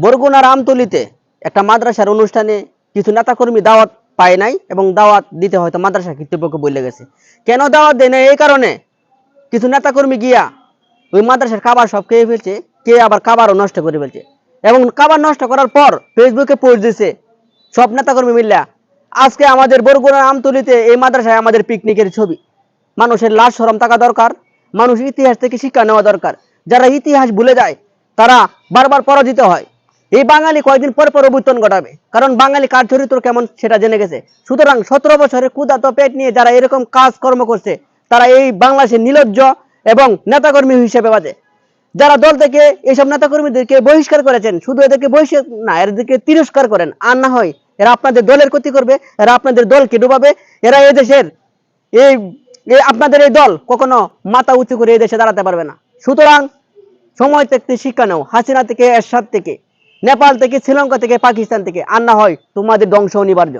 বরগুনার আমতলীতে একটা মাদ্রাসার অনুষ্ঠানে কিছু নেতাকর্মী দাওয়াত পায় নাই এবং দাওয়াত দিতে হয়তো মাদ্রাসা কর্তৃপক্ষ বলে গেছে। কেন দাওয়াত দেয় না এই কারণে কিছু নেতাকর্মী গিয়া ওই মাদ্রাসার খাবার সব খেয়ে ফেলছে, কে আবার খাবারও নষ্ট করে ফেলছে এবং খাবার নষ্ট করার পর ফেসবুকে পোস্ট দিছে সব নেতাকর্মী মিল্লা, আজকে আমাদের বরগুনার আমতলীতে এই মাদ্রাসায় আমাদের পিকনিকের ছবি। মানুষের লাশ শরম থাকা দরকার, মানুষ ইতিহাস থেকে শিক্ষা নেওয়া দরকার। যারা ইতিহাস ভুলে যায় তারা বারবার পরাজিত হয়। এই বাঙালি কয়েকদিন পর পর অভ্যুত্থান ঘটাবে, কারণ বাঙালি কার চরিত্র কেমন সেটা জেনে গেছে। সুতরাং 17 বছরের ক্ষুধার্ত পেট নিয়ে যারা এরকম কাজকর্ম করছে তারা এই বাংলাদেশের নির্লজ্জ এবং নেতাকর্মী হিসেবে বাজে। যারা দল থেকে এইসব নেতাকর্মীদেরকে বহিষ্কার করেছেন, শুধু এদেরকে বহিষ্কার না, এদেরকে তিরস্কার করেন। আর না হয় এরা আপনাদের দলের ক্ষতি করবে, এরা আপনাদের দলকে ডুবাবে। এরা এই দেশের এই আপনাদের এই দল কখনো মাথা উঁচু করে এই দেশে দাঁড়াতে পারবে না। সুতরাং সময় থেকে শিক্ষা নাও, হাসিনা থেকে, এরশাদ থেকে, নেপাল থেকে, শ্রীলঙ্কা থেকে, পাকিস্তান থেকে। আর না হয় তোমাদের ধ্বংস অনিবার্য।